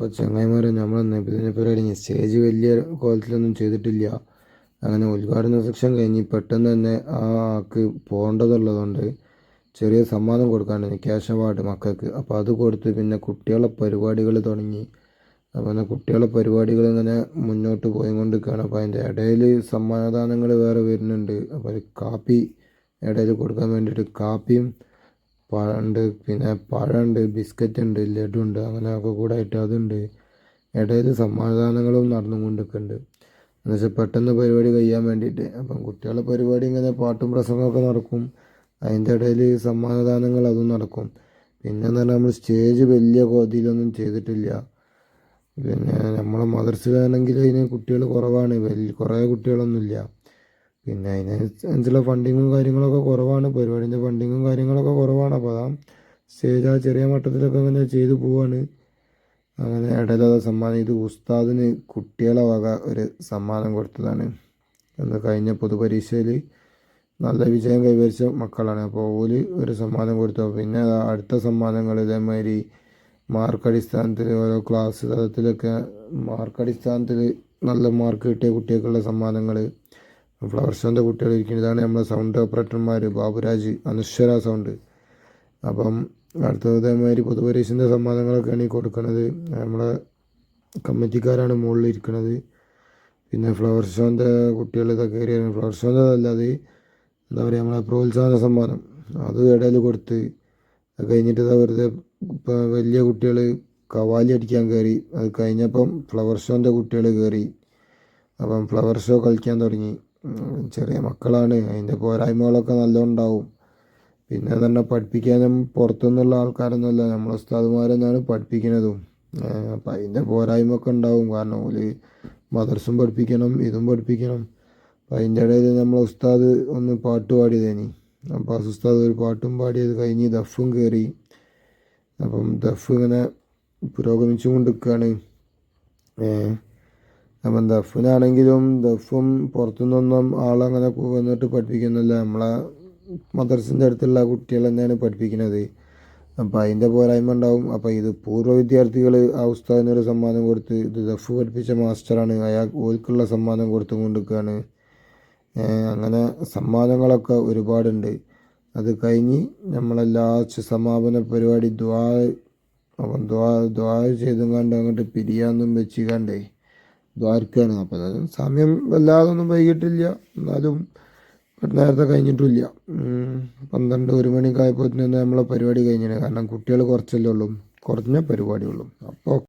അപ്പോൾ ചങ്ങായിമാരെ നമ്മൾ നബിദിന പരിപാടി സ്റ്റേജ് വലിയ കോലത്തിലൊന്നും ചെയ്തിട്ടില്ല. അങ്ങനെ ഉദ്ഘാടന സെക്ഷൻ കഴിഞ്ഞ് പെട്ടെന്ന് തന്നെ ആ ആൾക്ക് പോകേണ്ടതുള്ളതുകൊണ്ട് ചെറിയ സമ്മാനം കൊടുക്കാണ്ട് ക്യാഷ് അവാർഡ് മക്കൾക്ക്. അപ്പോൾ അത് കൊടുത്ത് പിന്നെ കുട്ടികളെ പരിപാടികൾ തുടങ്ങി. അപ്പോൾ പിന്നെ കുട്ടികളെ പരിപാടികൾ ഇങ്ങനെ മുന്നോട്ട് പോയിക്കൊണ്ടിരിക്കുകയാണ്. അപ്പോൾ അതിൻ്റെ ഇടയിൽ സമ്മാനദാനങ്ങൾ വേറെ വരുന്നുണ്ട്. അപ്പോൾ കാപ്പി ഇടയിൽ കൊടുക്കാൻ വേണ്ടിയിട്ട് കാപ്പിയും പഴമുണ്ട്, പിന്നെ പഴമുണ്ട്, ബിസ്ക്കറ്റ് ഉണ്ട്, ലഡു ഉണ്ട്, അങ്ങനെ ഒക്കെ കൂടെ ആയിട്ട് അതുണ്ട്. ഇടയിൽ സമ്മാനദാനങ്ങളും നടന്നുകൊണ്ടിരിക്കുന്നുണ്ട്. എന്നുവെച്ചാൽ പെട്ടെന്ന് പരിപാടി കഴിയാൻ വേണ്ടിയിട്ട്. അപ്പം കുട്ടികളുടെ പരിപാടി ഇങ്ങനെ പാട്ടും പ്രസംഗമൊക്കെ നടക്കും. അതിൻ്റെ ഇടയിൽ സമ്മാനദാനങ്ങൾ അതും നടക്കും. പിന്നെ എന്ന് പറഞ്ഞാൽ നമ്മൾ സ്റ്റേജ് വലിയ കോതിയിലൊന്നും ചെയ്തിട്ടില്ല. പിന്നെ നമ്മളെ മദർസിലാണെങ്കിൽ അതിന് കുട്ടികൾ കുറവാണ്, കുറേ കുട്ടികളൊന്നുമില്ല. പിന്നെ അതിനനുസരിച്ചുള്ള ഫണ്ടിങ്ങും കാര്യങ്ങളൊക്കെ കുറവാണ്, പരിപാടിൻ്റെ ഫണ്ടിങ്ങും കാര്യങ്ങളൊക്കെ കുറവാണ്. അപ്പോൾ അതാ സ്റ്റേജ് ആ ചെറിയ മട്ടത്തിലൊക്കെ അങ്ങനെ ചെയ്തു പോവാണ്. അങ്ങനെ ഇടയിലത് സമ്മാനം, ഇത് ഉസ്താദിന് കുട്ടികളെ വക ഒരു സമ്മാനം കൊടുത്തതാണ്. എന്ന് കഴിഞ്ഞ പൊതുപരീക്ഷയിൽ നല്ല വിജയം കൈവരിച്ച മക്കളാണ്. അപ്പോൾ ഓല് ഒരു സമ്മാനം കൊടുത്തു. പിന്നെ അടുത്ത സമ്മാനങ്ങൾ ഇതേമാതിരി മാർക്കടിസ്ഥാനത്തിൽ ഓരോ ക്ലാസ് തലത്തിലൊക്കെ മാർക്കടിസ്ഥാനത്തിൽ നല്ല മാർക്ക് കിട്ടിയ കുട്ടികൾക്കുള്ള സമ്മാനങ്ങൾ. ഫ്ലവർ ഷോൻ്റെ കുട്ടികൾ ഇരിക്കുന്നത്. ഇതാണ് നമ്മളെ സൗണ്ട് ഓപ്പറേറ്റർമാർ ബാബുരാജ്, അനശ്വര സൗണ്ട്. അപ്പം അടുത്ത ഇതേമാതിരി പൊതുപരീക്ഷൻ്റെ സമ്മാനങ്ങളൊക്കെയാണ് ഈ കൊടുക്കുന്നത്. നമ്മളെ കമ്മിറ്റിക്കാരാണ് മുകളിൽ ഇരിക്കുന്നത്. പിന്നെ ഫ്ലവർ ഷോൻ്റെ കുട്ടികൾ ഇതൊക്കെ കയറിയാണ്. ഫ്ലവർ ഷോൻ്റെ അല്ലാതെ എന്താ പറയുക, നമ്മളെ പ്രോത്സാഹന സമ്മാനം അത് ഇടയിൽ കൊടുത്ത് അത് കഴിഞ്ഞിട്ട് വെറുതെ ഇപ്പം വലിയ കുട്ടികൾ കവാലി അടിക്കാൻ കയറി. അത് കഴിഞ്ഞപ്പം ഫ്ലവർ ഷോൻ്റെ കുട്ടികൾ കയറി. അപ്പം ഫ്ലവർ ഷോ കളിക്കാൻ തുടങ്ങി. ചെറിയ മക്കളാണ്, അതിൻ്റെ പോരായ്മകളൊക്കെ നല്ലോണ്ടാവും. പിന്നെ തന്നെ പഠിപ്പിക്കാനും പുറത്തുനിന്നുള്ള ആൾക്കാരൊന്നുമല്ല, നമ്മളെ ഉസ്താദുമാരെന്നാണ് പഠിപ്പിക്കുന്നതും. അപ്പം അതിൻ്റെ പോരായ്മയൊക്കെ ഉണ്ടാവും. കാരണം ഒരു മദർസും പഠിപ്പിക്കണം, ഇതും പഠിപ്പിക്കണം. അപ്പം അതിൻ്റെ ഇടയിൽ നമ്മളെ ഉസ്താദ് ഒന്ന് പാട്ട് പാടിയതേനി. അപ്പോൾ ആ ഉസ്താദ് ഒരു പാട്ടും പാടിയത് കഴിഞ്ഞ് ദഫും കയറി. അപ്പം ദഫ് ഇങ്ങനെ പുരോഗമിച്ചു കൊണ്ടിരിക്കുകയാണ്. അപ്പം ദഫിനാണെങ്കിലും ദഫും പുറത്തുനിന്നൊന്നും ആളങ്ങനെ വന്നിട്ട് പഠിപ്പിക്കുന്നില്ല, നമ്മളെ മദർസിൻ്റെ അടുത്തുള്ള കുട്ടികൾ തന്നെയാണ് പഠിപ്പിക്കുന്നത്. അപ്പം അതിൻ്റെ പോരായ്മ ഉണ്ടാവും. അപ്പോൾ ഇത് പൂർവ്വ വിദ്യാർത്ഥികൾ ആ ഉസ്താദിനൊരു സമ്മാനം കൊടുത്ത്, ഇത് ദഫ് പഠിപ്പിച്ച മാസ്റ്ററാണ്, ഓൽക്കുള്ള സമ്മാനം കൊടുത്തുകൊണ്ടിരിക്കുകയാണ്. അങ്ങനെ സമ്മാനങ്ങളൊക്കെ ഒരുപാടുണ്ട്. അത് കഴിഞ്ഞ് നമ്മളെല്ലാ സമാപന പരിപാടി അപ്പം ദ്വാ ചെയ്തും കണ്ട് അങ്ങോട്ട് പിരിയാന്നും വെച്ച് കണ്ടേ ദ്വാരക്കാണ്. അപ്പം സമയം വല്ലാതൊന്നും വൈകിട്ടില്ല, എന്നാലും നേരത്തെ കഴിഞ്ഞിട്ടില്ല. 12-1 മണിക്കായപ്പോൾ തന്നെ നമ്മളെ പരിപാടി കഴിഞ്ഞിട്ട്. കാരണം കുട്ടികൾ കുറച്ചല്ലേ ഉള്ളൂ, കുറഞ്ഞ പരിപാടിയുള്ളൂ. അപ്പോൾ